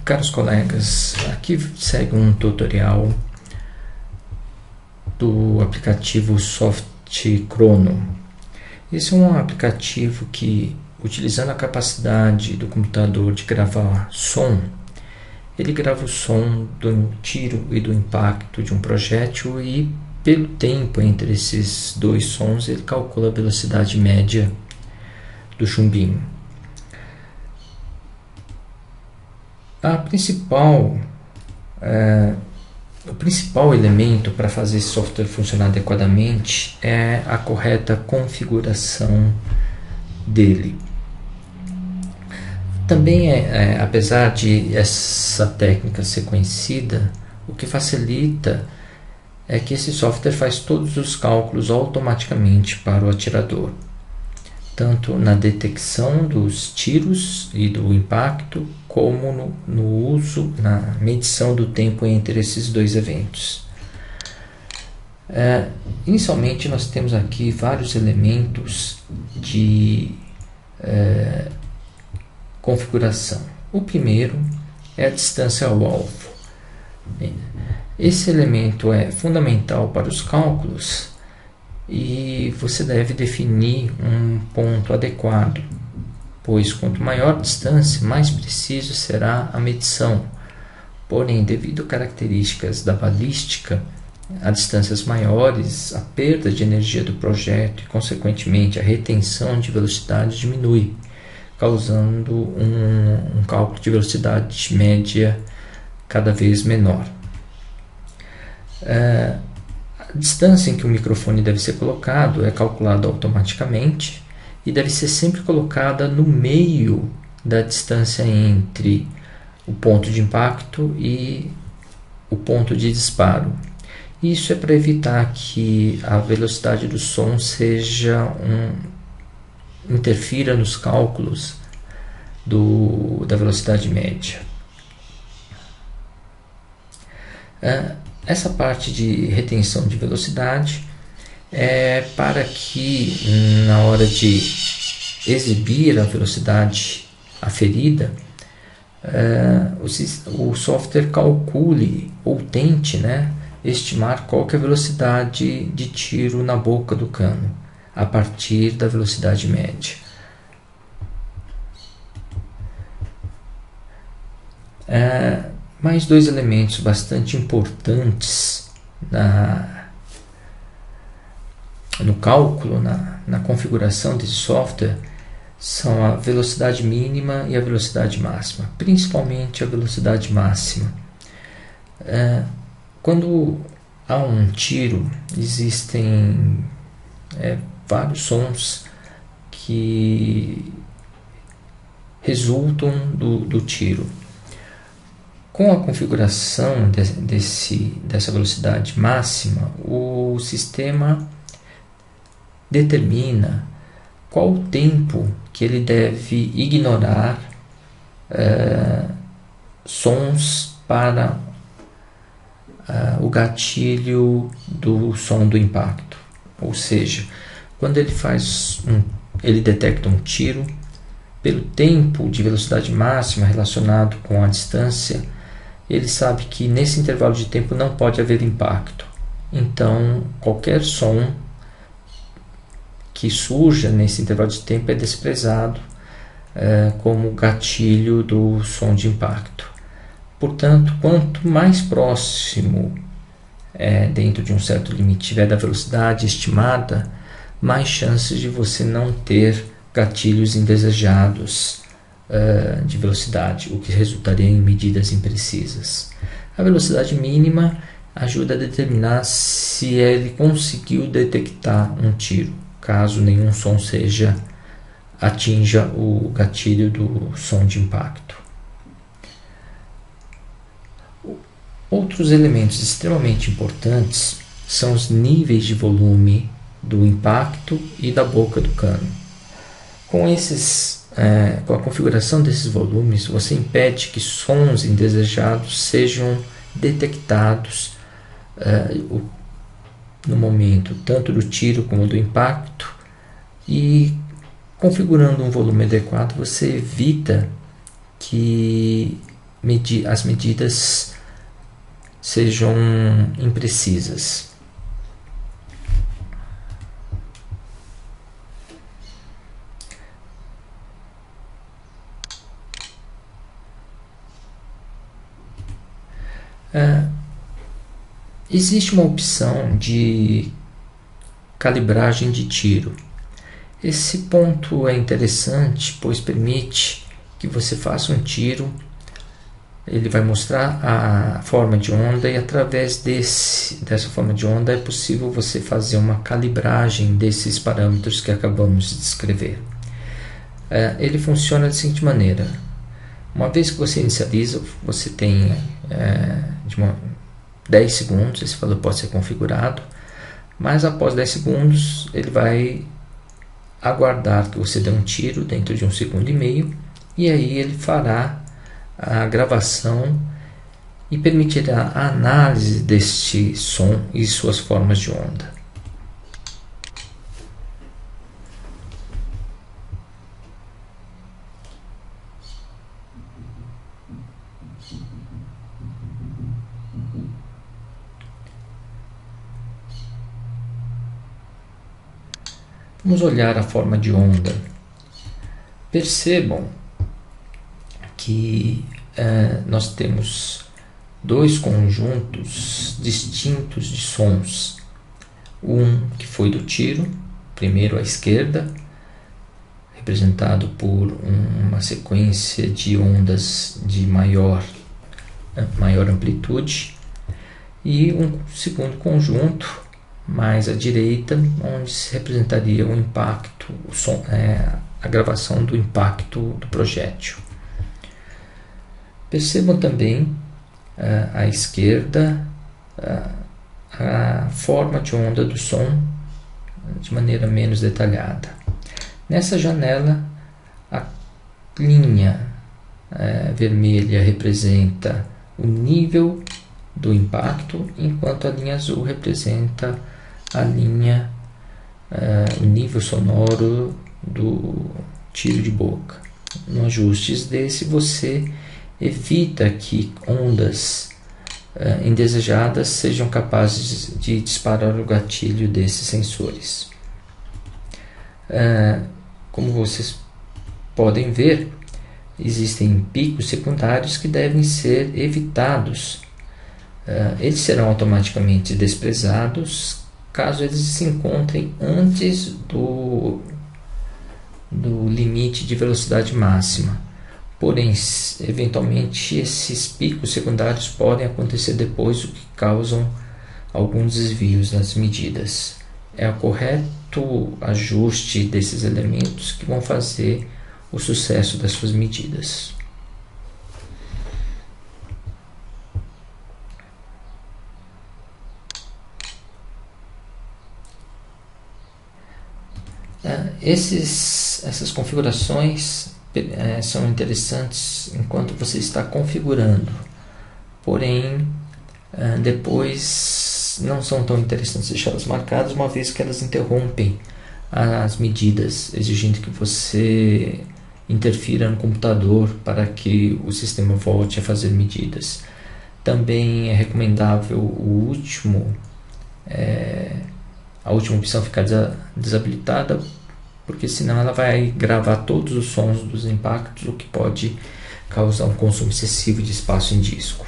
Caros colegas, aqui segue um tutorial do aplicativo SoftChrono. Esse é um aplicativo que, utilizando a capacidade do computador de gravar som, ele grava o som do tiro e do impacto de um projétil e, pelo tempo entre esses dois sons, ele calcula a velocidade média do chumbinho. O principal elemento para fazer esse software funcionar adequadamente é a correta configuração dele. Também, apesar de essa técnica ser conhecida, o que facilita é que esse software faz todos os cálculos automaticamente para o atirador, tanto na detecção dos tiros e do impacto, como na medição do tempo entre esses dois eventos. Inicialmente, nós temos aqui vários elementos de configuração. O primeiro é a distância ao alvo. Esse elemento é fundamental para os cálculos e você deve definir um ponto adequado, pois quanto maior a distância, mais preciso será a medição. Porém, devido a características da balística, a distâncias maiores, a perda de energia do projétil e, consequentemente, a retenção de velocidade diminui, causando um cálculo de velocidade média cada vez menor. A distância em que o microfone deve ser colocado é calculada automaticamente e deve ser sempre colocada no meio da distância entre o ponto de impacto e o ponto de disparo. Isso é para evitar que a velocidade do som interfira nos cálculos da velocidade média. Essa parte de retenção de velocidade é para que, na hora de exibir a velocidade aferida, o software calcule ou tente, estimar qual que é a velocidade de tiro na boca do cano, a partir da velocidade média. Mais dois elementos bastante importantes no cálculo, na configuração desse software, são a velocidade mínima e a velocidade máxima, principalmente a velocidade máxima. Quando há um tiro, existem vários sons que resultam do tiro. Com a configuração dessa velocidade máxima, o sistema determina qual o tempo que ele deve ignorar sons para o gatilho do som do impacto. Ou seja, quando ele detecta um tiro, pelo tempo de velocidade máxima relacionado com a distância, ele sabe que nesse intervalo de tempo não pode haver impacto. Então, qualquer som que surja nesse intervalo de tempo é desprezado como gatilho do som de impacto. Portanto, quanto mais próximo, dentro de um certo limite, tiver da velocidade estimada, mais chances de você não ter gatilhos indesejados de velocidade, o que resultaria em medidas imprecisas. A velocidade mínima ajuda a determinar se ele conseguiu detectar um tiro, caso nenhum som atinja o gatilho do som de impacto. Outros elementos extremamente importantes são os níveis de volume do impacto e da boca do cano. Com a configuração desses volumes, você impede que sons indesejados sejam detectados no momento tanto do tiro como do impacto, e configurando um volume adequado você evita que as medidas sejam imprecisas. Existe uma opção de calibragem de tiro. Esse ponto é interessante, pois permite que você faça um tiro. Ele vai mostrar a forma de onda, e através dessa forma de onda é possível você fazer uma calibragem desses parâmetros que acabamos de descrever. Ele funciona da seguinte maneira: uma vez que você inicializa, você tem 10 segundos, esse valor pode ser configurado, mas após 10 segundos ele vai aguardar que você dê um tiro dentro de 1,5 segundos, e aí ele fará a gravação e permitirá a análise deste som e suas formas de onda. Vamos olhar a forma de onda. Percebam que nós temos dois conjuntos distintos de sons. Um que foi do tiro, primeiro à esquerda, representado por uma sequência de ondas de maior amplitude, e um segundo conjunto mais à direita, onde se representaria o impacto, o som, a gravação do impacto do projétil. Percebam também à esquerda a forma de onda do som de maneira menos detalhada. Nessa janela, a linha vermelha representa o nível do impacto, enquanto a linha azul representa o nível sonoro do tiro de boca. No ajustes desse, você evita que ondas indesejadas sejam capazes de disparar o gatilho desses sensores. Como vocês podem ver, existem picos secundários que devem ser evitados. Eles serão automaticamente desprezados caso eles se encontrem antes do limite de velocidade máxima. Porém, eventualmente esses picos secundários podem acontecer depois, o que causam alguns desvios nas medidas. É o correto ajuste desses elementos que vão fazer o sucesso das suas medidas. Essas configurações são interessantes enquanto você está configurando, porém depois não são tão interessantes deixá-las marcadas, uma vez que elas interrompem as medidas, exigindo que você interfira no computador para que o sistema volte a fazer medidas. Também é recomendável a última opção ficar desabilitada, porque senão ela vai gravar todos os sons dos impactos, o que pode causar um consumo excessivo de espaço em disco.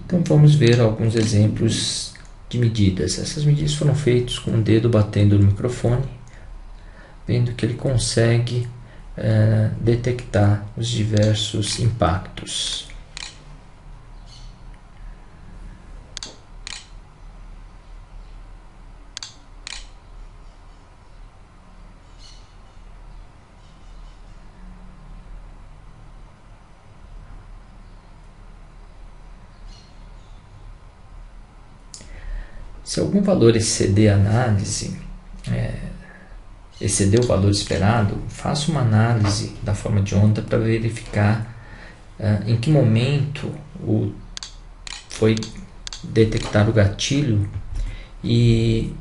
Então vamos ver alguns exemplos de medidas. Essas medidas foram feitas com o dedo batendo no microfone, vendo que ele consegue detectar os diversos impactos. Se algum valor exceder a análise, exceder o valor esperado, faça uma análise da forma de onda para verificar em que momento foi detectar o gatilho e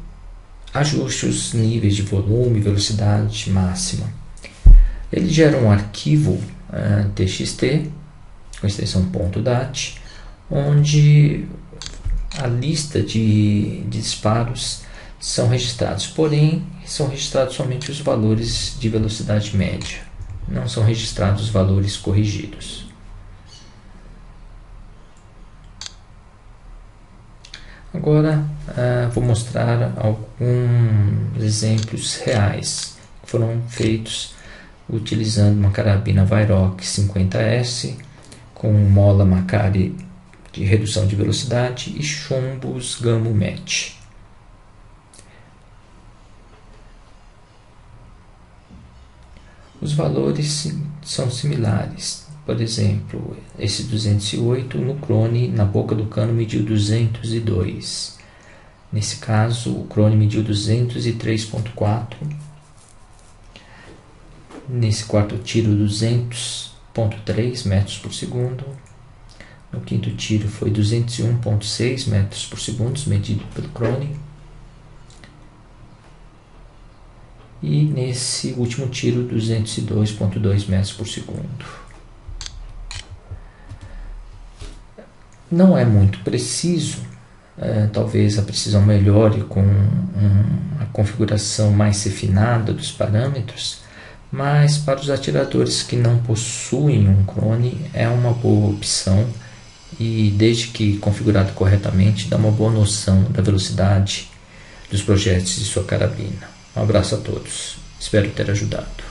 ajuste os níveis de volume e velocidade máxima. Ele gera um arquivo TXT com extensão .dat, onde a lista de disparos são registrados, porém são registrados somente os valores de velocidade média, não são registrados os valores corrigidos. Agora vou mostrar alguns exemplos reais que foram feitos utilizando uma carabina Weirock 50S com mola Macari de redução de velocidade e chumbos Gamo Match. Os valores são similares. Por exemplo, esse 208 no crone na boca do cano mediu 202. Nesse caso, o crone mediu 203.4. Nesse quarto tiro, 200.3 metros por segundo. No quinto tiro foi 201.6 metros por segundo, medido pelo crone. E nesse último tiro, 202.2 metros por segundo. Não é muito preciso, talvez a precisão melhore com a configuração mais refinada dos parâmetros, mas para os atiradores que não possuem um crone é uma boa opção e, desde que configurado corretamente, dá uma boa noção da velocidade dos projéteis de sua carabina. Um abraço a todos, espero ter ajudado.